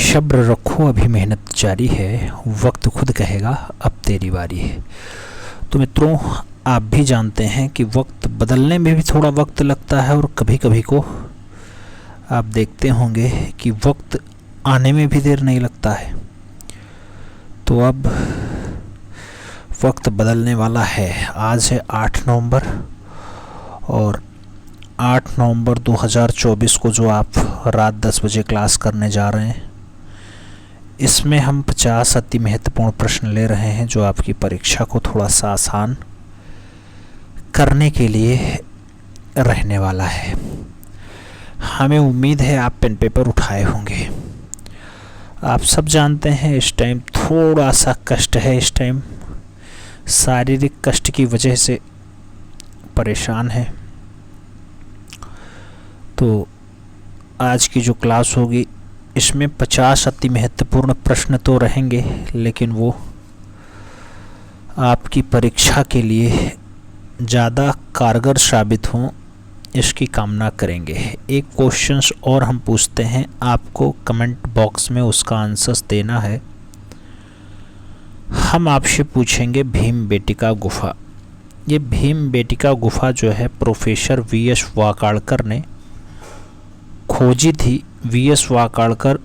सब्र रखो अभी मेहनत जारी है, वक्त खुद कहेगा अब तेरी बारी है। तो मित्रों, आप भी जानते हैं कि वक्त बदलने में भी थोड़ा वक्त लगता है और कभी कभी को आप देखते होंगे कि वक्त आने में भी देर नहीं लगता है। तो अब वक्त बदलने वाला है। आज है 8 नवंबर और 8 नवंबर 2024 को जो आप रात 10 बजे क्लास करने जा रहे हैं, इसमें हम 50 अति महत्वपूर्ण प्रश्न ले रहे हैं जो आपकी परीक्षा को थोड़ा सा आसान करने के लिए रहने वाला है। हमें उम्मीद है आप पेन पेपर उठाए होंगे। आप सब जानते हैं इस टाइम थोड़ा सा कष्ट है। इस टाइम शारीरिक कष्ट की वजह से परेशान है। तो आज की जो क्लास होगी इसमें 50 अति महत्वपूर्ण प्रश्न तो रहेंगे, लेकिन वो आपकी परीक्षा के लिए ज़्यादा कारगर साबित हों इसकी कामना करेंगे। एक क्वेश्चंस और हम पूछते हैं, आपको कमेंट बॉक्स में उसका आंसर्स देना है। हम आपसे पूछेंगे भीमबेटका गुफा। ये भीमबेटका गुफा जो है प्रोफेसर वी.एस. वाकाड़कर ने खोजी थी। वी.एस. वाकाड़कर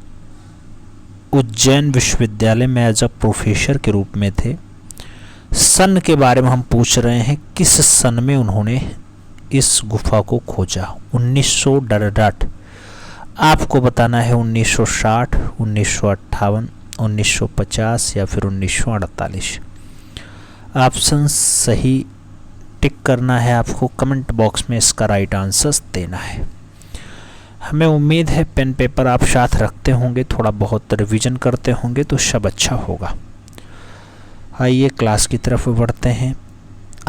उज्जैन विश्वविद्यालय में एज अ प्रोफेसर के रूप में थे। सन के बारे में हम पूछ रहे हैं, किस सन में उन्होंने इस गुफा को खोजा। 1900 डट आपको बताना है। 1960, 1958, 1950 या फिर 1948। ऑप्शन सही टिक करना है आपको। कमेंट बॉक्स में इसका राइट आंसर्स देना है। हमें उम्मीद है पेन पेपर आप साथ रखते होंगे, थोड़ा बहुत रिवीजन करते होंगे तो सब अच्छा होगा। आइए क्लास की तरफ बढ़ते हैं।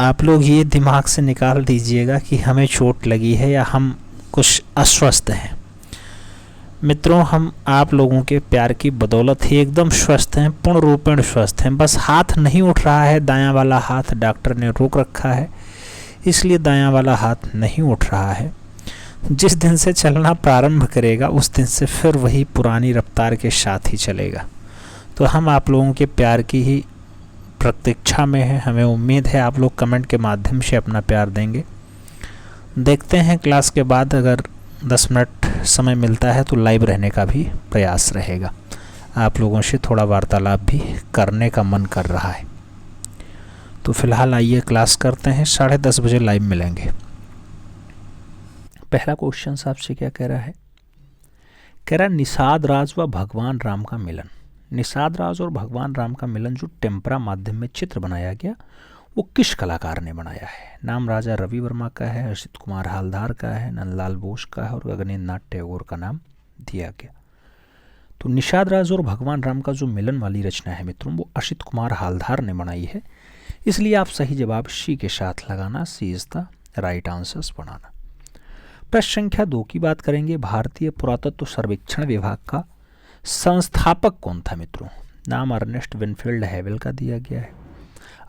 आप लोग ये दिमाग से निकाल दीजिएगा कि हमें चोट लगी है या हम कुछ अस्वस्थ हैं। मित्रों, हम आप लोगों के प्यार की बदौलत ही एकदम स्वस्थ हैं, पूर्ण रूपेण स्वस्थ हैं। बस हाथ नहीं उठ रहा है, दायां वाला हाथ डॉक्टर ने रोक रखा है, इसलिए दायां वाला हाथ नहीं उठ रहा है। जिस दिन से चलना प्रारंभ करेगा उस दिन से फिर वही पुरानी रफ्तार के साथ ही चलेगा। तो हम आप लोगों के प्यार की ही प्रतीक्षा में हैं। हमें उम्मीद है आप लोग कमेंट के माध्यम से अपना प्यार देंगे। देखते हैं क्लास के बाद अगर 10 मिनट समय मिलता है तो लाइव रहने का भी प्रयास रहेगा। आप लोगों से थोड़ा वार्तालाप भी करने का मन कर रहा है। तो फिलहाल आइए क्लास करते हैं। 10:30 बजे लाइव मिलेंगे। पहला क्वेश्चन आपसे क्या कह रहा है? कह रहा है निषाद राज व भगवान राम का मिलन। निषाद राज और भगवान राम का मिलन जो टेम्परा माध्यम में चित्र बनाया गया वो किस कलाकार ने बनाया है? नाम राजा रवि वर्मा का है, असित कुमार हालदार का है, नंदलाल बोस का है और गगनेन्द्र नाथ टैगोर का नाम दिया गया। तो निषाद राज और भगवान राम का जो मिलन वाली रचना है मित्रों वो असित कुमार हालदार ने बनाई है। इसलिए आप सही जवाब सी के साथ लगाना। सी इज द राइट आंसर्स बनाना। प्रश्न संख्या 2 की बात करेंगे। भारतीय पुरातत्व सर्वेक्षण विभाग का संस्थापक कौन था मित्रों? नाम अर्नेस्ट विनफील्ड हैवेल का दिया गया है,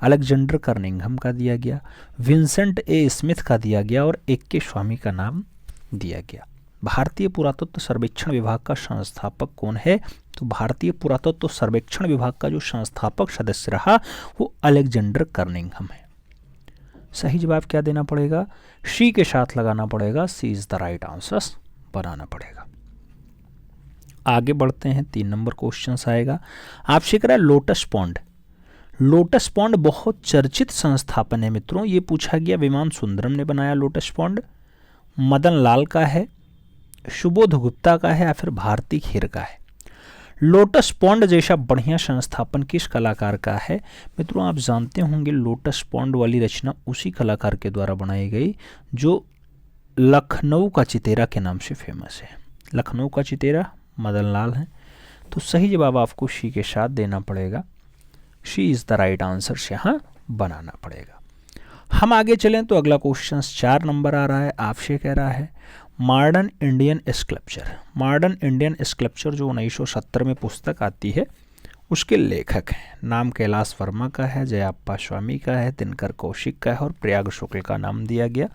अलेक्जेंडर कर्निंघम का दिया गया, विंसेंट ए स्मिथ का दिया गया और ए.के. स्वामी का नाम दिया गया। भारतीय पुरातत्व सर्वेक्षण विभाग का संस्थापक कौन है? तो भारतीय पुरातत्व सर्वेक्षण विभाग का जो संस्थापक सदस्य रहा वो अलेक्जेंडर कर्निंघम है। सही जवाब क्या देना पड़ेगा? सी के साथ लगाना पड़ेगा। सी इज द राइट आंसर्स बनाना पड़ेगा। आगे बढ़ते हैं। 3 नंबर क्वेश्चन आएगा आपसे। कह रहा है लोटस पॉन्ड। लोटस पॉन्ड बहुत चर्चित संस्थापन है मित्रों। ये पूछा गया विमान सुंदरम ने बनाया लोटस पॉन्ड, मदन लाल का है, सुबोध गुप्ता का है या फिर भारती खेर का है। लोटस पॉन्ड जैसा बढ़िया संस्थापन किस कलाकार का है? मित्रों, आप जानते होंगे लोटस पॉन्ड वाली रचना उसी कलाकार के द्वारा बनाई गई जो लखनऊ का चितेरा के नाम से फेमस है। लखनऊ का चितेरा मदन लाल है। तो सही जवाब आपको सी के साथ देना पड़ेगा। सी इज द राइट आंसर से यहाँ बनाना पड़ेगा। हम आगे चलें तो अगला क्वेश्चन 4 नंबर आ रहा है। आपसे कह रहा है modern Indian sculpture. Modern Indian sculpture जो 1970 में पुस्तक आती है उसके लेखक हैं। नाम कैलाश वर्मा का है, जयाप्पा स्वामी का है, दिनकर कौशिक का है और प्रयाग शुक्ल का नाम दिया गया।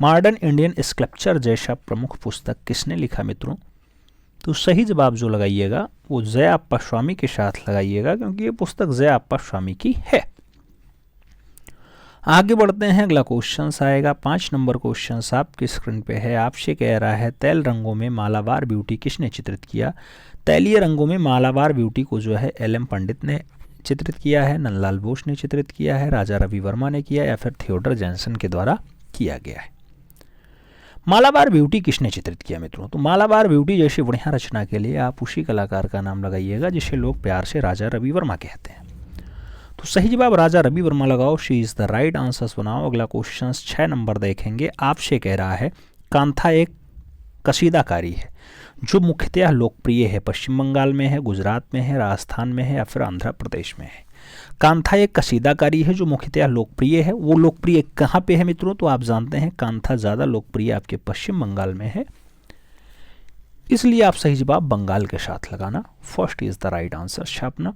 मॉडर्न इंडियन स्कल्पचर जैसा प्रमुख पुस्तक किसने लिखा मित्रों? तो सही जवाब जो लगाइएगा वो जया अप्पा स्वामी के साथ लगाइएगा, क्योंकि ये पुस्तक जया अप्पा स्वामी की है। आगे बढ़ते हैं, अगला क्वेश्चन आएगा 5 नंबर क्वेश्चन आपकी स्क्रीन पे है। आपसे कह रहा है तैल रंगों में मालाबार ब्यूटी किसने चित्रित किया? तैलीय रंगों में मालाबार ब्यूटी को जो है एल.एम. पंडित ने चित्रित किया है, नंदलाल बोस ने चित्रित किया है, राजा रवि वर्मा ने किया या फिर थियोडर जैनसन के द्वारा किया गया है। मालाबार ब्यूटी किसने चित्रित किया मित्रों? तो मालाबार ब्यूटी जैसी बढ़िया रचना के लिए आप उसी कलाकार का नाम लगाइएगा जिसे लोग प्यार से राजा रवि वर्मा कहते हैं। तो सही जवाब राजा रवि वर्मा लगाओ, she is the right answers बनाओ। अगला क्वेश्चन 6 नंबर देखेंगे। आपसे कह रहा है कांथा एक कसीदाकारी है जो मुख्यतः लोकप्रिय है, पश्चिम बंगाल में है, गुजरात में है, राजस्थान में है या फिर आंध्र प्रदेश में है। कांथा एक कसीदाकारी है जो मुख्यतः लोकप्रिय है। वो लोकप्रिय कहाँ पे है मित्रों? तो आप जानते हैं कांथा ज़्यादा लोकप्रिय आपके पश्चिम बंगाल में है, इसलिए आप सही जवाब बंगाल के साथ लगाना। First is the right answer छापना।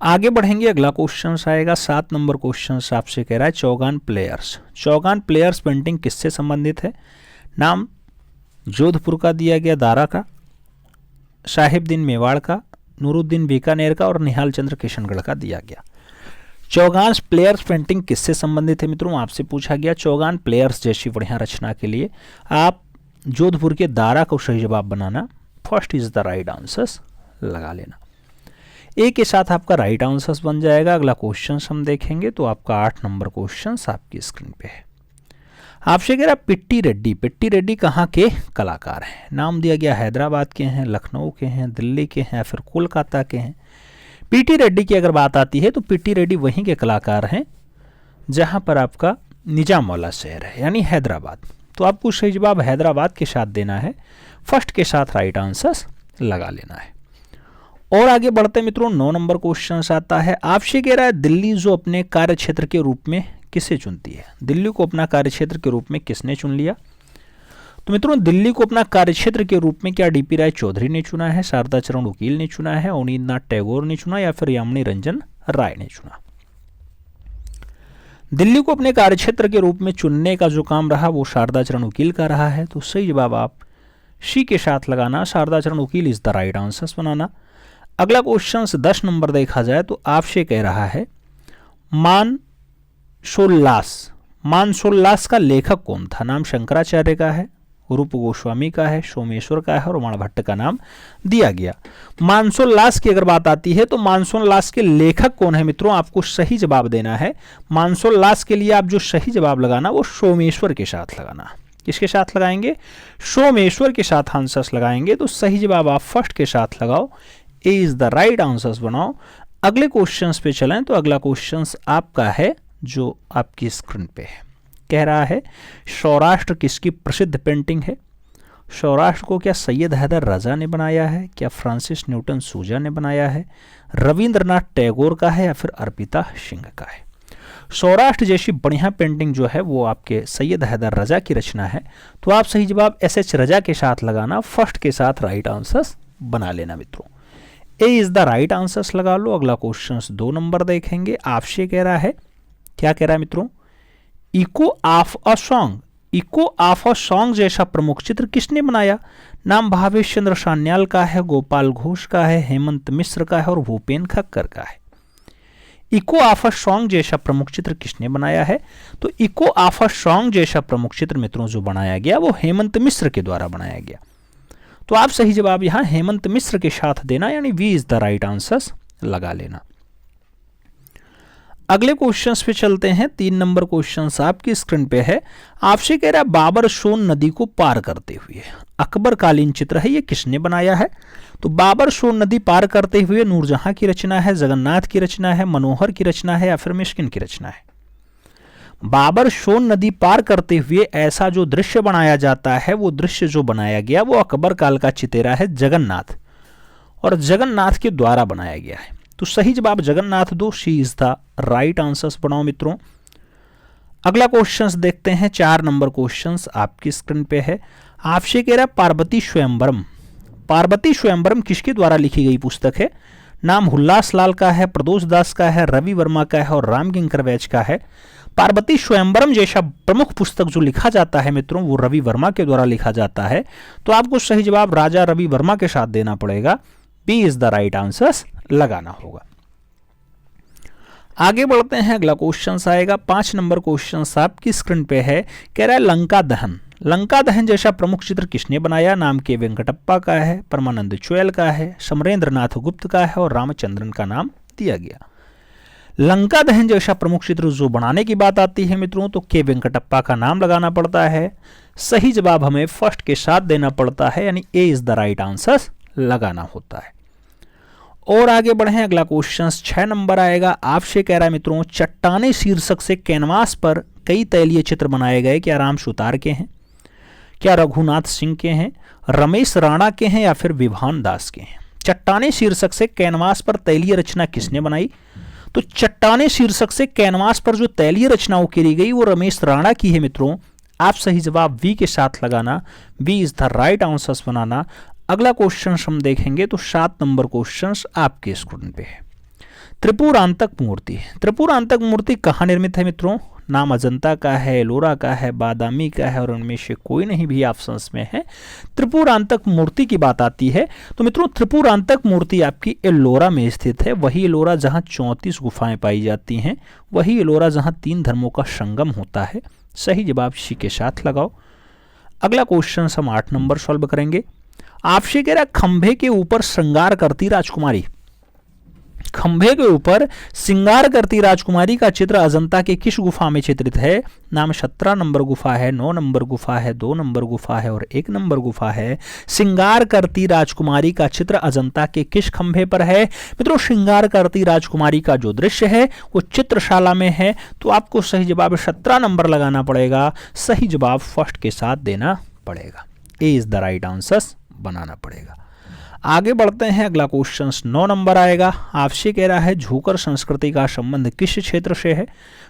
आगे बढ़ेंगे, अगला क्वेश्चन आएगा 7 नंबर क्वेश्चन आपसे कह रहा है Chaugan players. Chaugan players painting किससे संबंधित है? नाम जोधपुर का दिया गया, दारा का, साहिबदीन मेवाड़ का, नूरुद्दीन बीकानेर का और निहाल चंद्र किशनगढ़ का दिया गया। चौगान प्लेयर्स पेंटिंग किससे संबंधित है मित्रों? आपसे पूछा गया चौगान प्लेयर्स जैसी बढ़िया रचना के लिए आप जोधपुर के दारा को सही जवाब बनाना। First is the right answers लगा लेना। ए के साथ आपका राइट आंसर्स बन जाएगा। अगला क्वेश्चन हम देखेंगे तो आपका 8 नंबर क्वेश्चन आपकी स्क्रीन पे है। आपसे कह रहा पिट्टी रेड्डी। पिट्टी रेड्डी कहाँ के कलाकार हैं? नाम दिया गया हैदराबाद के हैं, लखनऊ के हैं, दिल्ली के हैं या फिर कोलकाता के हैं। पीटी रेड्डी की अगर बात आती है तो पिट्टी रेड्डी वहीं के कलाकार हैं जहां पर आपका निजामुल्ला शहर है, यानी हैदराबाद। तो आपको सही जवाब हैदराबाद के साथ देना है। फर्स्ट के साथ राइट आंसर्स लगा लेना है। और आगे बढ़ते मित्रों 9 नंबर क्वेश्चन आता है। आपसे कह रहा है दिल्ली जो अपने कार्य क्षेत्र के रूप में किसे चुनती है? दिल्ली को अपना कार्यक्षेत्र के रूप में किसने चुन लिया? तो मित्रों दिल्ली को अपना कार्यक्षेत्र के रूप में क्या डीपी राय चौधरी ने चुना है, शारदा चरण वकील ने चुना है, अवनींद्रनाथ टैगोर ने चुना या फिर यामिनी रंजन राय ने चुना? दिल्ली को अपने कार्यक्षेत्र के रूप में चुनने का जो काम रहा वो शारदा चरण वकील का रहा है। तो सही जवाब आप सी के साथ लगाना, शारदा चरण वकील इज द राइट आंसर्स बनाना। अगला क्वेश्चन 10 नंबर देखा जाए तो आपसे कह रहा है मानसोल्लास का लेखक कौन था? नाम शंकराचार्य का है, रूप गोस्वामी का है, सोमेश्वर का है और माणभट्ट का नाम दिया गया। मानसोल्लास की अगर बात आती है तो मानसोल्लास के लेखक कौन है मित्रों? आपको सही जवाब देना है। मानसोल्लास के लिए आप जो सही जवाब लगाना वो सोमेश्वर के साथ लगाना। किसके साथ लगाएंगे? सोमेश्वर के साथ आंसर्स लगाएंगे। तो सही जवाब आप फर्स्ट के साथ लगाओ, ए इज द राइट आंसर्स बनाओ। अगले क्वेश्चन पे चलें तो अगला क्वेश्चन आपका है जो आपकी स्क्रीन पे है। कह रहा है सौराष्ट्र किसकी प्रसिद्ध पेंटिंग है? सौराष्ट्र को क्या सैयद हैदर रजा ने बनाया है, क्या फ्रांसिस न्यूटन सूजा ने बनाया है, रविंद्रनाथ टैगोर का है या फिर अर्पिता सिंह का है? सौराष्ट्र जैसी बढ़िया पेंटिंग जो है वो आपके सैयद हैदर रजा की रचना है। तो आप सही जवाब एस.एच. रजा के साथ लगाना। फर्स्ट के साथ राइट आंसर्स बना लेना मित्रों। ए इज द राइट आंसर्स लगा लो। अगला क्वेश्चन 2 नंबर देखेंगे। आपसे कह रहा है, क्या कह रहा है मित्रों? Eco of a song. Eco of a song जैसा प्रमुख चित्र किसने बनाया? नाम भावेश चंद्र सान्याल का है, गोपाल घोष का है, हेमंत मिश्र का है और भूपेन खक्कर का है। इको ऑफ अ सॉन्ग जैसा प्रमुख चित्र किसने बनाया है? तो इको ऑफ अ सॉन्ग जैसा प्रमुख चित्र मित्रों जो बनाया गया वो हेमंत मिश्र के द्वारा बनाया गया। तो आप सही जवाब यहां हेमंत मिश्र के साथ देना, यानी B is the right answers लगा लेना। अगले क्वेश्चंस पे चलते हैं। 3 नंबर क्वेश्चंस आपकी स्क्रीन पे है। आपसे कह रहा है बाबर सोन नदी को पार करते हुए, अकबर कालीन चित्र है, ये किसने बनाया है? तो बाबर सोन नदी पार करते हुए नूरजहां की रचना है, जगन्नाथ की रचना है, मनोहर की रचना है या फिर मिस्किन की रचना है? बाबर सोन नदी पार करते हुए ऐसा जो दृश्य बनाया जाता है वो दृश्य जो बनाया गया वो अकबर काल का चितेरा है जगन्नाथ, और जगन्नाथ के द्वारा बनाया गया है। तो सही जवाब जगन्नाथ दो, she is the right answers बनाओ मित्रों। अगला क्वेश्चंस देखते हैं। 4 नंबर क्वेश्चंस आपकी स्क्रीन पे है। आपसे कह रहा है पार्वती स्वयंवरम। पार्वती स्वयंवरम किसके द्वारा लिखी गई पुस्तक है? नाम हुल्लास लाल का है, प्रदोष दास का है, रवि वर्मा का है और राम किंकर वैच का है। पार्वती स्वयंवरम जैसा प्रमुख पुस्तक जो लिखा जाता है मित्रों वो रवि वर्मा के द्वारा लिखा जाता है। तो आपको सही जवाब राजा रवि वर्मा के साथ देना पड़ेगा, B is the right answer लगाना होगा। आगे बढ़ते हैं, अगला क्वेश्चन आएगा 5 नंबर क्वेश्चन आपकी स्क्रीन पे है। कह रहा है लंका दहन, लंका दहन जैसा प्रमुख चित्र किसने बनाया? नाम के वेंकटप्पा का है, परमानंद चुएल का है, समरेंद्र नाथ गुप्त का है और रामचंद्रन का नाम दिया गया। लंका दहन जैसा प्रमुख चित्र जो बनाने की बात आती है मित्रों तो के वेंकटप्पा का नाम लगाना पड़ता है। सही जवाब हमें फर्स्ट के साथ देना पड़ता है, यानी ए इज द राइट आंसर लगाना होता है। और आगे बढ़े, अगला क्वेश्चन 6 नंबर आएगा। आपसे कह रहा है मित्रों चट्टाने शीर्षक से कैनवास पर कई तैलीय चित्र बनाए गए, क्या राम सुतार के हैं, क्या रघुनाथ सिंह के हैं, रमेश राणा के हैं या फिर विभान दास के हैं? चट्टाने शीर्षक से कैनवास पर तैलीय रचना किसने बनाई? तो चट्टाने शीर्षक से कैनवास पर जो तैलीय रचनाओं की गई वो रमेश राणा की है मित्रों। आप सही जवाब वी के साथ लगाना, B is the right answer बनाना। अगला क्वेश्चन हम देखेंगे तो 7 नंबर क्वेश्चन आपके स्क्रीन पे है। त्रिपुरांतक मूर्ति, त्रिपुरांतक मूर्ति कहाँ निर्मित है मित्रों? नाम अजंता का है, एलोरा का है, बादामी का है और उनमें से कोई नहीं भी ऑप्शंस में है। त्रिपुरांतक मूर्ति की बात आती है तो मित्रों त्रिपुरांतक मूर्ति आपकी एलोरा में स्थित है। वही एलोरा जहां 34 गुफाएं पाई जाती हैं, वही एलोरा जहां 3 धर्मों का संगम होता है। सही जवाब सी के साथ लगाओ। अगला क्वेश्चन हम 8 नंबर सॉल्व करेंगे। आपसे कह रहा खंभे के ऊपर श्रृंगार करती राजकुमारी, खंभे के ऊपर श्रृंगार करती राजकुमारी का चित्र अजंता के किस गुफा में चित्रित है? नाम 17 नंबर गुफा है, 9 नंबर गुफा है, 2 नंबर गुफा है और 1 नंबर गुफा है। श्रृंगार करती राजकुमारी का चित्र अजंता के किस खंभे पर है? मित्रों श्रृंगार करती राजकुमारी का जो दृश्य है वो चित्रशाला में है। तो आपको सही जवाब 17 नंबर लगाना पड़ेगा। सही जवाब फर्स्ट के साथ देना पड़ेगा, ए इज द राइट आंसर बनाना पड़ेगा। आगे बढ़ते हैं, अगला क्वेश्चन 9 नंबर आएगा। आपसे कह रहा है झूकर संस्कृति का संबंध किस क्षेत्र से है?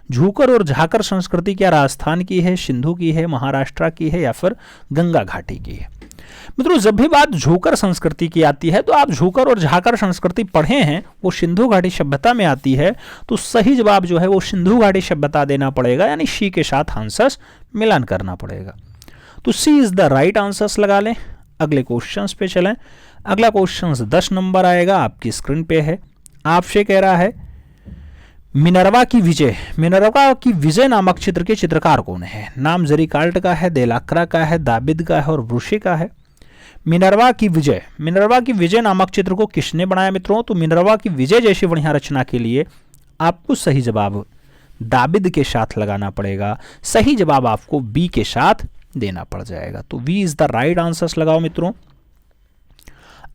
झूकर और झाकर संस्कृति क्या राजस्थान की है, सिंधु की है, महाराष्ट्र की है या फिर गंगा घाटी की है? मित्रों जब भी बात झूकर संस्कृति की आती है तो आप झूकर और झाकर संस्कृति पढ़े हैं, वो सिंधु घाटी सभ्यता में आती है। तो सही जवाब जो है वो सिंधु घाटी सभ्यता देना पड़ेगा, यानी सी के साथ आंसर मिलान करना पड़ेगा। तो सी इज द राइट आंसर लगा लें। अगले क्वेश्चंस पे चलें। अगला क्वेश्चन 10 नंबर आएगा, आपकी स्क्रीन पे है। आपसे कह रहा है मिनर्वा की विजय, मिनर्वा की विजय नामक चित्र के चित्रकार कौन है? नाम जरीकाल्ट का है, देलाक्रा का है, दाबिद का है और ब्रुशे का है। मिनर्वा की विजय, मिनर्वा की विजय नामक चित्र को किसने बनाया मित्रों? तो मिनर्वा की विजय जैसी बढ़िया रचना के लिए आपको सही जवाब दाबिद के साथ लगाना पड़ेगा। सही जवाब आपको बी के साथ देना पड़ जाएगा। तो B is the right answer लगाओ मित्रों।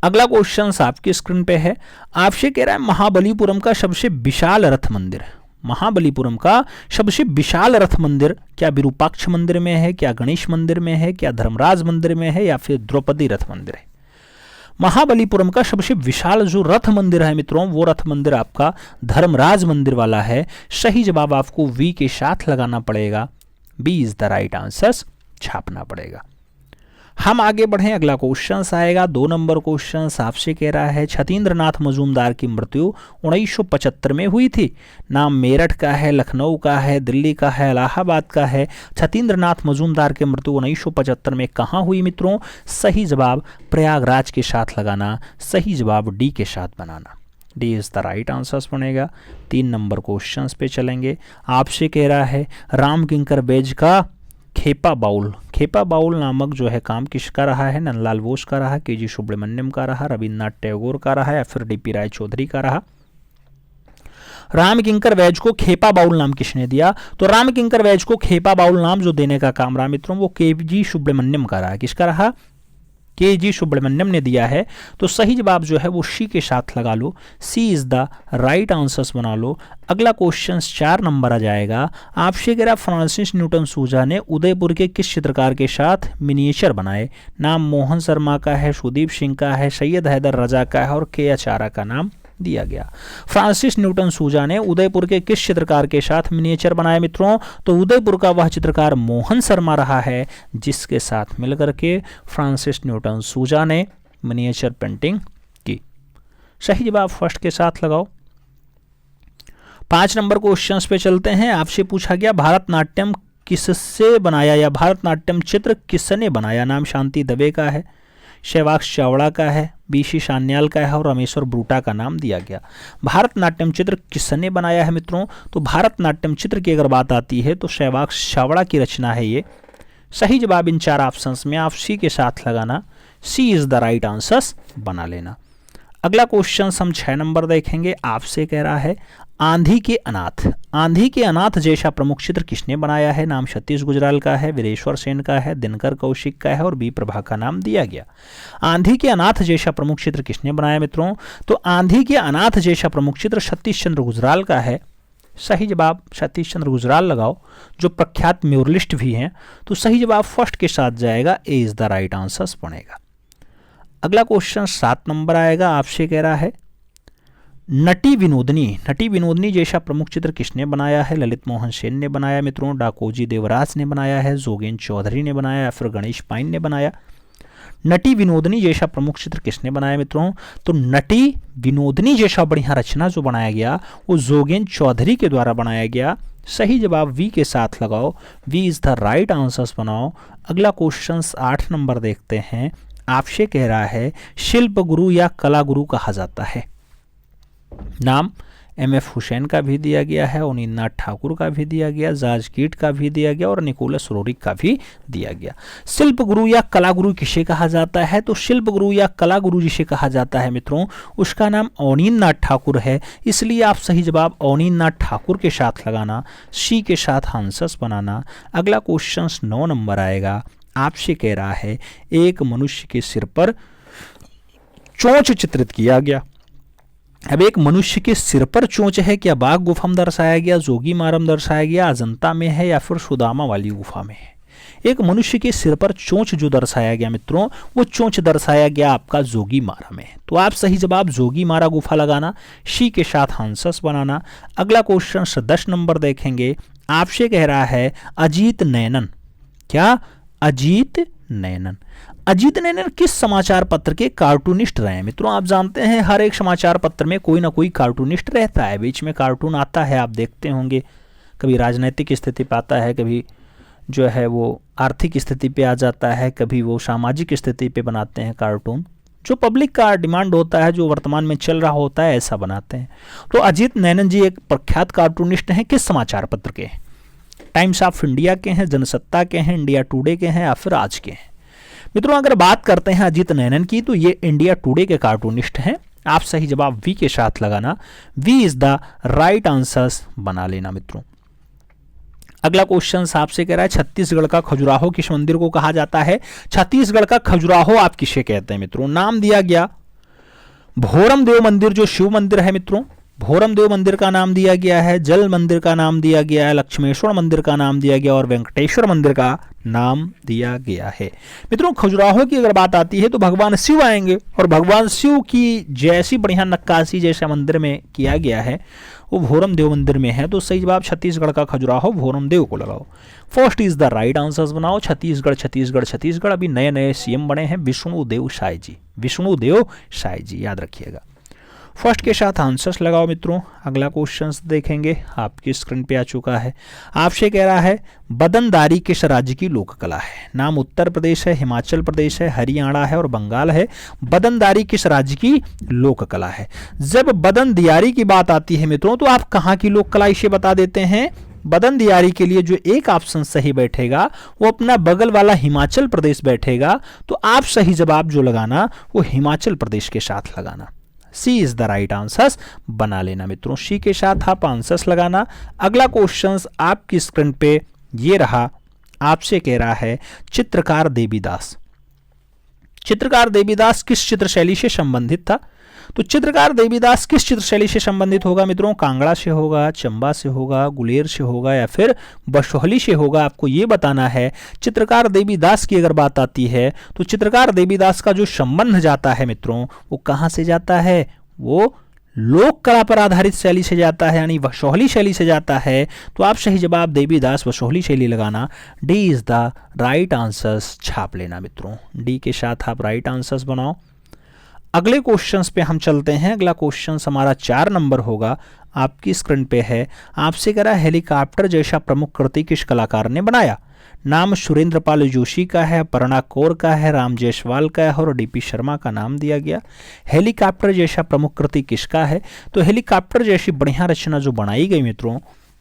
अगला क्वेश्चन आपकी स्क्रीन पे है। आपसे कह रहा है महाबलीपुरम का सबसे विशाल रथ मंदिर, महाबलीपुरम का सबसे विशाल रथ मंदिर क्या विरूपाक्ष मंदिर में है, क्या गणेश मंदिर में है, क्या धर्मराज मंदिर में है या फिर द्रौपदी रथ मंदिर है? महाबलीपुरम का सबसे विशाल जो रथ मंदिर है मित्रों वो रथ मंदिर आपका धर्मराज मंदिर वाला है। सही जवाब आपको वी के साथ लगाना पड़ेगा, B is the right answer छापना पड़ेगा। हम आगे बढ़े, अगला क्वेश्चन आएगा 2 नंबर क्वेश्चन आपसे कह रहा है छतीन्द्र नाथ मजूमदार की मृत्यु 1975 में हुई थी। नाम मेरठ का है, लखनऊ का है, दिल्ली का है, इलाहाबाद का है। छतीन्द्र नाथ मजूमदार की मृत्यु 1975 में कहाँ हुई मित्रों? सही जवाब प्रयागराज के साथ लगाना, सही जवाब डी के साथ बनाना, D is the right answer बनेगा। 3 नंबर क्वेश्चन पे चलेंगे। आपसे कह रहा है राम किंकर बेज का खेपा बाउल, खेपा बाउल नामक जो है काम किसका रहा है? नंदलाल बोस का रहा, के जी सुब्रमण्यम का रहा, रविन्द्रनाथ टैगोर का रहा या फिर डीपी राय चौधरी का रहा? राम किंकर वैज को खेपा बाउल नाम किसने दिया? तो राम किंकर वैज को खेपा बाउल नाम जो देने का काम रहा मित्रों वो के जी सुब्रमण्यम का रहा। किसका रहा? के जी सुब्रमण्यम ने दिया है। तो सही जवाब जो है वो सी के साथ लगा लो, सी इज द राइट आंसर्स बना लो। अगला क्वेश्चन 4 नंबर आ जाएगा। आपसे कह रहा फ्रांसिस न्यूटन सूजा ने उदयपुर के किस चित्रकार के साथ मिनिएचर बनाए? नाम मोहन शर्मा का है, सुदीप सिंह का है, सैयद हैदर रजा का है और के आचारा का नाम दिया गया। फ्रांसिस न्यूटन सूजा ने उदयपुर के किस चित्रकार के साथ मिनिएचर बनाए मित्रों? तो उदयपुर का वह चित्रकार मोहन शर्मा रहा है जिसके साथ मिलकर के फ्रांसिस न्यूटन सूजा ने मिनिएचर पेंटिंग की। सही जवाब फर्स्ट के साथ लगाओ। 5 नंबर क्वेश्चन पे चलते हैं। आपसे पूछा गया भारतनाट्यम किससे बनाया या भारतनाट्यम चित्र किसने बनाया? नाम शांति दवे का है, सहवाग चावड़ा का है, बीसी सान्याल का है और रामेश्वर ब्रूटा का नाम दिया गया। भारतनाट्यम चित्र किसने बनाया है मित्रों? तो भारतनाट्यम चित्र की अगर बात आती है तो सहवाग चावड़ा की रचना है ये। सही जवाब इन 4 ऑप्शंस में आप सी के साथ लगाना, सी इज द राइट आंसर्स बना लेना। अगला क्वेश्चन हम 6 नंबर देखेंगे। आपसे कह रहा है आंधी के अनाथ। आंधी के अनाथ जैसा प्रमुख चित्र किसने बनाया है? नाम सतीश गुजराल का है, वीरेश्वर सेन का है, दिनकर कौशिक का है और बी प्रभा का नाम दिया गया। आंधी के अनाथ जैसा प्रमुख चित्र किसने बनाया मित्रों? तो आंधी के अनाथ जैसा प्रमुख चित्र सतीश चंद्र गुजराल का है। सही जवाब सतीश चंद्र गुजराल लगाओ, जो प्रख्यात म्यूरलिस्ट भी हैं। तो सही जवाब फर्स्ट के साथ जाएगा, ए इज द राइट आंसर बनेगा। अगला क्वेश्चन 7 नंबर आएगा। आपसे कह रहा है नटी विनोदनी। नटी विनोदनी जैसा प्रमुख चित्र किसने बनाया है? ललित मोहन सेन ने बनाया मित्रों, डाकोजी देवराज ने बनाया है, जोगेन चौधरी ने बनाया या फिर गणेश पाइन ने बनाया। नटी विनोदनी जैसा प्रमुख चित्र किसने बनाया मित्रों? तो नटी विनोदनी जैसा बढ़िया रचना जो बनाया गया वो जोगेन चौधरी के द्वारा बनाया गया। सही जवाब वी के साथ लगाओ, B is the right answers बनाओ। अगला क्वेश्चन 8 नंबर देखते हैं। आपसे कह रहा है शिल्प गुरु या कला गुरु कहा जाता है। नाम एम.एफ. हुसैन का भी दिया गया है, अनिलनाथ ठाकुर का भी दिया गया, जाज कीट का भी दिया गया और निकोलस रोरिक का भी दिया गया। शिल्प गुरु या कला गुरु किसे कहा जाता है? तो शिल्प गुरु या कला गुरु जिसे कहा जाता है मित्रों, उसका नाम अनिलनाथ ठाकुर है। इसलिए आप सही जवाब अनिलनाथ ठाकुर के साथ लगाना, सी के साथ आंसर्स बनाना। अगला क्वेश्चन 9 नंबर आएगा। आपसे कह रहा है एक मनुष्य के सिर पर चोंच चित्रित किया गया। अब एक मनुष्य के सिर पर चोंच है, क्या बाघ गुफा में दर्शाया गया, जोगी मारम दर्शाया गया, अजंता में है या फिर सुदामा वाली गुफा में है? एक मनुष्य के सिर पर चोंच जो दर्शाया गया मित्रों, वो चोंच दर्शाया गया आपका जोगी मारा में। तो आप सही जवाब जोगी मारा गुफा लगाना, शी के साथ आंसर्स बनाना। अगला क्वेश्चन 10 नंबर देखेंगे। आपसे कह रहा है अजीत नैनन। क्या? अजीत नैनन। अजीत नैनन किस समाचार पत्र के कार्टूनिस्ट रहे हैं मित्रों? आप जानते हैं हर एक समाचार पत्र में कोई ना कोई कार्टूनिस्ट रहता है, बीच में कार्टून आता है, आप देखते होंगे। कभी राजनीतिक स्थिति पे आता है, कभी जो है वो आर्थिक स्थिति पे आ जाता है, कभी वो सामाजिक स्थिति पे बनाते हैं कार्टून। जो पब्लिक का डिमांड होता है, जो वर्तमान में चल रहा होता है, ऐसा बनाते हैं। तो अजीत नैनन जी एक प्रख्यात कार्टूनिस्ट हैं। किस समाचार पत्र के? टाइम्स ऑफ इंडिया के हैं, जनसत्ता के हैं, इंडिया टुडे के हैं या फिर आज के हैं? मित्रों अगर बात करते हैं अजीत नैनन की तो ये इंडिया टुडे के कार्टूनिस्ट हैं। आप सही जवाब वी के साथ लगाना, B is the right answers बना लेना मित्रों। अगला क्वेश्चन आपसे कह रहा है छत्तीसगढ़ का खजुराहो किस मंदिर को कहा जाता है? छत्तीसगढ़ का खजुराहो आप किसे कहते हैं मित्रों? नाम दिया गया भोरम देव मंदिर, जो शिव मंदिर है मित्रों, भोरम देव मंदिर का नाम दिया गया है, जल मंदिर का नाम दिया गया है, लक्ष्मेश्वर मंदिर का नाम दिया गया और वेंकटेश्वर मंदिर का नाम दिया गया है। मित्रों खजुराहो की अगर बात आती है तो भगवान शिव आएंगे और भगवान शिव की जैसी बढ़िया नक्काशी जैसा मंदिर में किया गया है वो भोरम देव मंदिर में है। तो सही जवाब छत्तीसगढ़ का खजुराहो भोरम देव को लगाओ, first is the right answers बनाओ। छत्तीसगढ़ छत्तीसगढ़ छत्तीसगढ़। अभी नए नए सीएम बने हैं विष्णुदेव साय जी, विष्णुदेव साय जी, याद रखिएगा। फर्स्ट के साथ आंसर्स लगाओ मित्रों। अगला क्वेश्चन देखेंगे, आपकी स्क्रीन पे आ चुका है। आपसे कह रहा है बदनदारी किस राज्य की लोक कला है? नाम उत्तर प्रदेश है, हिमाचल प्रदेश है, हरियाणा है और बंगाल है। बदनदारी किस राज्य की लोक कला है? जब बदनदियारी की बात आती है मित्रों तो आप कहाँ की लोक कला इसे बता देते हैं? बदनदियारी के लिए जो एक ऑप्शन सही बैठेगा वो अपना बगल वाला हिमाचल प्रदेश बैठेगा। तो आप सही जवाब जो लगाना वो हिमाचल प्रदेश के साथ लगाना, सी इज द राइट आंसर्स बना लेना मित्रों। सी के साथ आप आंसर्स लगाना। अगला क्वेश्चन आपकी स्क्रीन पे ये रहा। आपसे कह रहा है चित्रकार देवीदास। चित्रकार देवीदास किस चित्र शैली से संबंधित था? तो चित्रकार देवीदास किस चित्र शैली से संबंधित होगा मित्रों? कांगड़ा से होगा, चंबा से होगा, गुलेर से होगा या फिर बसोहली से होगा? आपको ये बताना है। चित्रकार देवीदास की अगर बात आती है तो चित्रकार देवीदास का जो संबंध जाता है मित्रों वो कहाँ से जाता है? वो लोक कला पर आधारित शैली से जाता है, यानी बसोहली शैली से जाता है। तो आप सही जवाब देवीदास बसोहली शैली लगाना, D is the right answers छाप लेना मित्रों। डी के साथ आप राइट आंसर्स बनाओ। अगले क्वेश्चंस पे हम चलते हैं। अगला क्वेश्चन हमारा 4 नंबर होगा, आपकी स्क्रीन पे है। आपसे कह रहा है हेलीकॉप्टर जैसा प्रमुख कृति किस कलाकार ने बनाया। नाम सुरेंद्र पाल जोशी का है, अपर्णा कौर का है, राम जायसवाल का है और डीपी शर्मा का नाम दिया गया। हेलीकॉप्टर जैसा प्रमुख कृति किसका है? तो हेलीकॉप्टर जैसी बढ़िया रचना जो बनाई गई मित्रों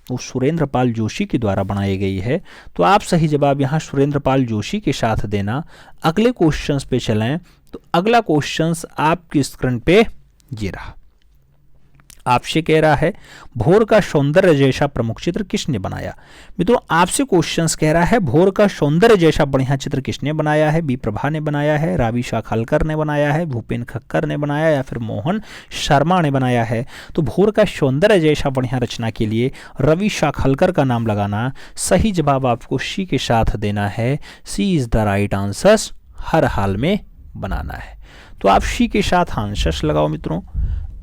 वो सुरेंद्र पाल जोशी के द्वारा बनाई गई है। तो आप सही जवाब यहाँ सुरेंद्र पाल जोशी के साथ देना। अगले क्वेश्चंस पे चलें तो अगला क्वेश्चंस आपकी स्क्रीन पे ये रहा। आपसे कह रहा है भोर का सौंदर्य जैसा प्रमुख चित्र किसने बनाया। मित्रों आपसे क्वेश्चंस कह रहा है भोर का सौंदर्य जैसा बढ़िया चित्र किसने बनाया है। बी प्रभा ने बनाया है, रावी शाखालकर ने बनाया है, भूपेन खक्कर ने बनाया या फिर मोहन शर्मा ने बनाया है। तो भोर का सौंदर्य जैसा बढ़िया रचना के लिए रवि शाखालकर का नाम लगाना। सही जवाब आपको सी के साथ देना है। सी इज द राइट आंसर, हर हाल में बनाना है। तो आप सी के साथ आंसर्स लगाओ मित्रों।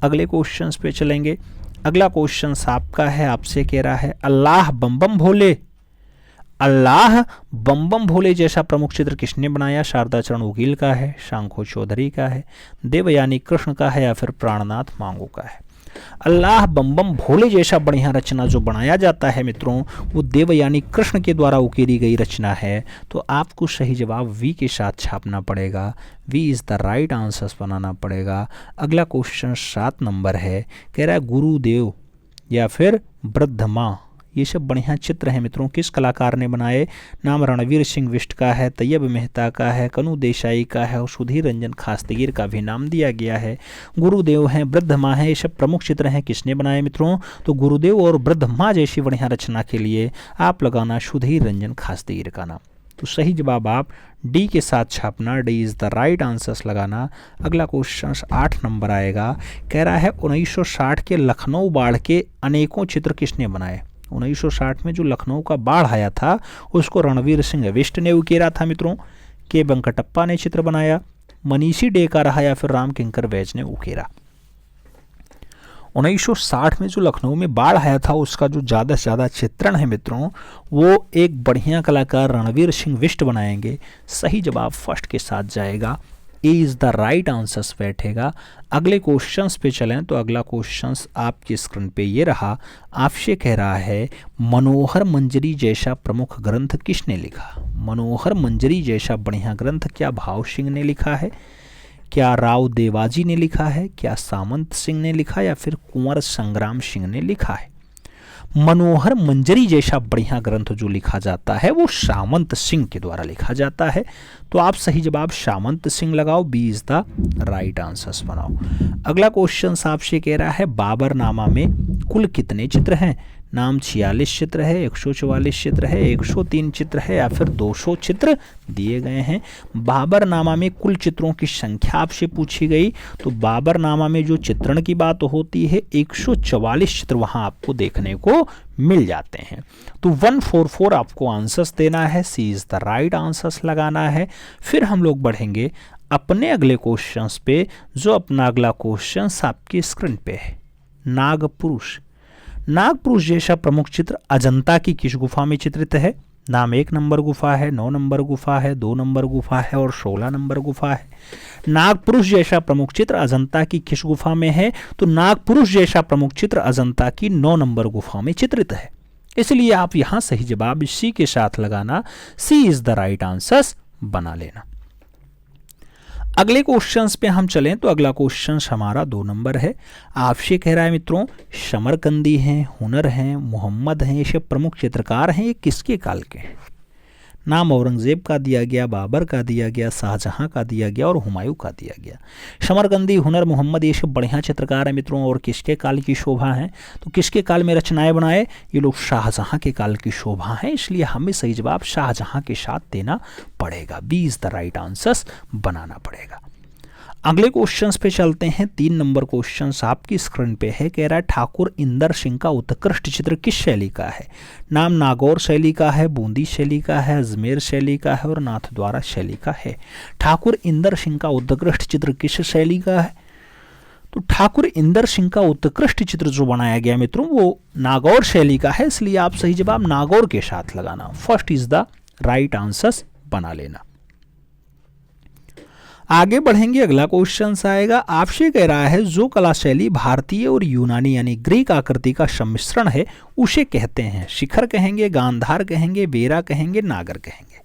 अगले क्वेश्चंस पे चलेंगे। अगला क्वेश्चन आपका है, आपसे कह रहा है अल्लाह बम बम भोले, अल्लाह बम बम भोले जैसा प्रमुख चित्र किसने बनाया। शारदा चरण वकील का है, शांखो चौधरी का है, देवयानी कृष्ण का है या फिर प्राणनाथ मांगो का है। अल्लाह बम बम भोले जैसा बढ़िया रचना जो बनाया जाता है मित्रों वो देवयानी कृष्ण के द्वारा उकेरी गई रचना है। तो आपको सही जवाब वी के साथ छापना पड़ेगा। B is the right answers बनाना पड़ेगा। अगला क्वेश्चन 7 नंबर है, कह रहा है गुरुदेव या फिर वृद्ध माँ ये सब बढ़िया चित्र हैं मित्रों किस कलाकार ने बनाए। नाम रणवीर सिंह बिष्ट का है, तैयब मेहता का है, कनु देसाई का है और सुधीर रंजन खास्तगीर का भी नाम दिया गया है। गुरुदेव हैं, वृद्ध माँ हैं, ये सब प्रमुख चित्र हैं किसने बनाए मित्रों। तो गुरुदेव और वृद्ध माँ जैसी बढ़िया रचना के लिए आप लगाना सुधीर रंजन खास्तगीर का नाम। तो सही जवाब आप डी के साथ छापना। D is the right answers लगाना। अगला क्वेश्चन 8 नंबर आएगा, कह रहा है 1960 के लखनऊ बाढ़ के अनेकों चित्र किसने बनाए। 1960 में जो लखनऊ का बाढ़ आया था उसको रणवीर सिंह बिष्ट ने उकेरा था मित्रों। के वेंकटप्पा ने चित्र बनाया, मनीषी डे का रहा या फिर राम किंकर वैज ने उकेरा। 1960 में जो लखनऊ में बाढ़ आया था उसका जो ज़्यादा से ज़्यादा चित्रण है मित्रों वो एक बढ़िया कलाकार रणवीर सिंह बिष्ट बनाएंगे। सही जवाब फर्स्ट के साथ जाएगा। A is the right answers बैठेगा। अगले क्वेश्चंस पे चलें तो अगला क्वेश्चंस आपकी स्क्रीन पे ये रहा। आपसे कह रहा है मनोहर मंजरी जैसा प्रमुख ग्रंथ किसने लिखा। मनोहर मंजरी जैसा बढ़िया ग्रंथ क्या भाव सिंह ने लिखा है, क्या राव देवाजी ने लिखा है, क्या सामंत सिंह ने लिखा या फिर कुंवर संग्राम सिंह ने लिखा है। मनोहर मंजरी जैसा बढ़िया ग्रंथ जो लिखा जाता है वो सामंत सिंह के द्वारा लिखा जाता है। तो आप सही जवाब सामंत सिंह लगाओ। B is the right answers बनाओ। अगला क्वेश्चन आपसे कह रहा है बाबरनामा में कुल कितने चित्र हैं। नाम 46 चित्र है, 144 चित्र है, 103 चित्र है या फिर 200 चित्र दिए गए हैं। बाबरनामा में कुल चित्रों की संख्या आपसे पूछी गई। तो बाबरनामा में जो चित्रण की बात होती है 144 चित्र वहां आपको देखने को मिल जाते हैं। तो 144 आपको आंसर्स देना है। सी इज द राइट आंसर्स लगाना है। फिर हम लोग बढ़ेंगे अपने अगले क्वेश्चंस पे। जो अपना अगला क्वेश्चन आपकी स्क्रीन पे है, नागपुरुष। नागपुरुष जैसा प्रमुख चित्र अजंता की किस गुफा में चित्रित है। नाम 1 नंबर गुफा है, 9 नंबर गुफा है, 2 नंबर गुफा है और 16 नंबर गुफा है। नागपुरुष जैसा प्रमुख चित्र अजंता की किस गुफा में है। तो नागपुरुष जैसा प्रमुख चित्र अजंता की 9 नंबर गुफा में चित्रित है। इसलिए आप यहां सही जवाब सी के साथ लगाना। सी इज द राइट आंसर्स बना लेना। अगले क्वेश्चंस पे हम चलें तो अगला क्वेश्चन हमारा 2 नंबर है। आपसे कह रहा है मित्रों समरकंदी हैं, हुनर हैं, मोहम्मद हैं, ये सब प्रमुख चित्रकार हैं, ये किसके काल के हैं। नाम औरंगजेब का दिया गया, बाबर का दिया गया, शाहजहां का दिया गया और हुमायूं का दिया गया। समरकंदी, हुनर, मोहम्मद ये सब बढ़िया चित्रकार हैं मित्रों और किसके काल की शोभा हैं। तो किसके काल में रचनाएं बनाए, ये लोग शाहजहां के काल की शोभा हैं। इसलिए हमें सही जवाब शाहजहां के साथ देना पड़ेगा। B is the right answers बनाना पड़ेगा। अगले क्वेश्चंस पे चलते हैं। 3 नंबर क्वेश्चन आपकी स्क्रीन पे है। कह रहा है ठाकुर इंदर सिंह का उत्कृष्ट चित्र किस शैली का है। नाम नागौर शैली का है, बूंदी शैली का है, अजमेर शैली का है और नाथद्वारा शैली का है। ठाकुर इंदर सिंह का उत्कृष्ट चित्र किस शैली का है। तो ठाकुर इंदर सिंह का उत्कृष्ट चित्र जो बनाया गया मित्रों वो नागौर शैली का है। इसलिए आप सही जवाब नागौर के साथ लगाना। First is the right answers बना लेना। आगे बढ़ेंगे, अगला क्वेश्चन आएगा, आपसे कह रहा है जो कला शैली भारतीय और यूनानी यानी ग्रीक आकृति का सम्मिश्रण है उसे कहते हैं। शिखर कहेंगे, गांधार कहेंगे, बेरा कहेंगे, नागर कहेंगे।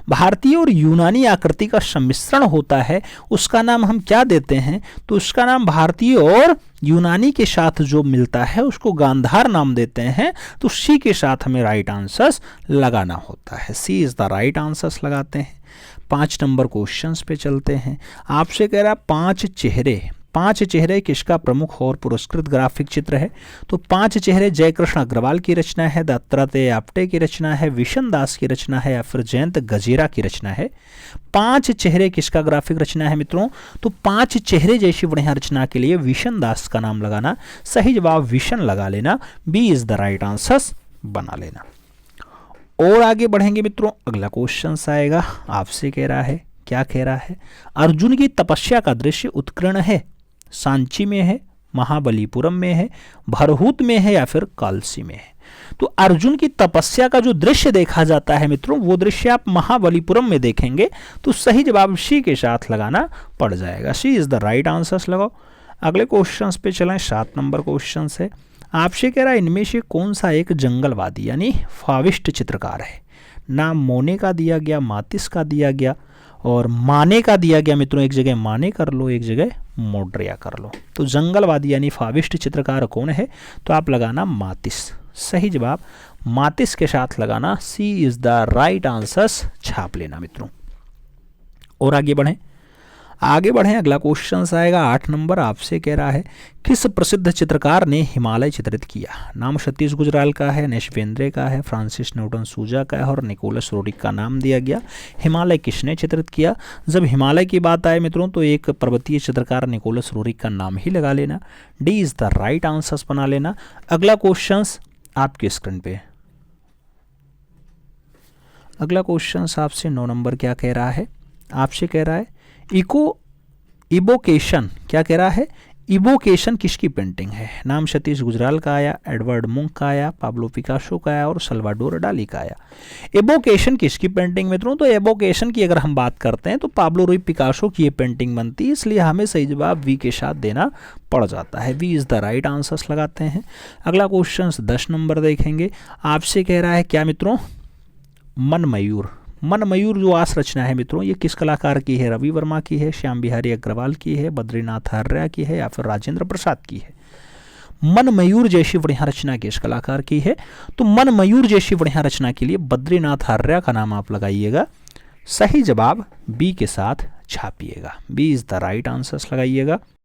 भारतीय और यूनानी आकृति का सम्मिश्रण होता है, उसका नाम हम क्या देते हैं? तो उसका नाम भारतीय और यूनानी के साथ जो मिलता है उसको गांधार नाम देते हैं। तो सी के साथ हमें राइट आंसर्स लगाना होता है। सी इज द राइट आंसर्स लगाते हैं। 5 नंबर क्वेश्चंस पे चलते हैं। आपसे कह रहा है पांच चेहरे किसका प्रमुख और पुरस्कृत ग्राफिक चित्र है? तो 5 चेहरे जयकृष्ण अग्रवाल की रचना है, दत्तात्रेय आप्टे की रचना है, विशन दास की रचना है या फिर जयंत गजेरा की रचना है। 5 चेहरे किसका ग्राफिक रचना है मित्रों? तो 5 चेहरे जैसी बढ़िया रचना के लिए विशन दास का नाम लगाना, सही जवाब विशन लगा लेना, B is the right answer बना लेना। और आगे बढ़ेंगे मित्रों, अगला क्वेश्चन आएगा, आपसे कह रहा है, क्या कह रहा है? अर्जुन की तपस्या का दृश्य उत्कीर्ण है, सांची में है, महाबलीपुरम में है, भरहूत में है या फिर कालसी में है। तो अर्जुन की तपस्या का जो दृश्य देखा जाता है मित्रों, वो दृश्य आप महाबलीपुरम में देखेंगे। तो सही जवाब सी के साथ लगाना पड़ जाएगा, सी इज द राइट आंसर लगाओ। अगले क्वेश्चन पे चलें, 7 नंबर क्वेश्चन है। आपसे कह रहा है इनमें से कौन सा एक जंगलवादी यानी फाविस्ट चित्रकार है? नाम मोने का दिया गया, मातिस का दिया गया और माने का दिया गया मित्रों। एक जगह माने कर लो, एक जगह मोड्रिया कर लो। तो जंगलवादी यानी फाविस्ट चित्रकार कौन है? तो आप लगाना मातिस, सही जवाब मातिस के साथ लगाना, सी इज द राइट आंसर्स छाप लेना मित्रों। और आगे बढ़ें, अगला क्वेश्चन आएगा 8 नंबर। आपसे कह रहा है किस प्रसिद्ध चित्रकार ने हिमालय चित्रित किया? नाम सतीश गुजराल का है, नेश बेंद्रे का है, फ्रांसिस न्यूटन सूजा का है और निकोलस रोड्रिक का नाम दिया गया। हिमालय किसने चित्रित किया? जब हिमालय की बात आए मित्रों तो एक पर्वतीय चित्रकार निकोलस रोड्रिक का नाम ही लगा लेना, D is the right answers बना लेना। अगला क्वेश्चन आपके स्क्रीन पे, अगला क्वेश्चन आपसे 9 नंबर क्या कह रहा है? आपसे कह रहा है इवोकेशन, क्या कह रहा है? इवोकेशन किसकी पेंटिंग है? नाम सतीश गुजराल का आया, एडवर्ड मुंक का आया, पाब्लो पिकासो का आया और सल्वाडोर डाली का आया। इवोकेशन किसकी पेंटिंग मित्रों? तो इवोकेशन की अगर हम बात करते हैं तो पाब्लो रुई पिकासो की ये पेंटिंग बनती है, इसलिए हमें सही जवाब वी के साथ देना पड़ जाता है, B is the right answers लगाते हैं। अगला क्वेश्चन 10 नंबर देखेंगे। आपसे कह रहा है क्या मित्रों? मन मयूर जो आस रचना है मित्रों, ये किस कलाकार की है? रवि वर्मा की है, श्याम बिहारी अग्रवाल की है, बद्रीनाथ आर्या की है या फिर राजेंद्र प्रसाद की है? मन मयूर जैसी बढ़िया रचना किस कलाकार की है? तो मन मयूर जैसी बढ़िया रचना के लिए बद्रीनाथ आर्या का नाम आप लगाइएगा, सही जवाब बी के साथ छापिएगा, B is the right answers लगाइएगा।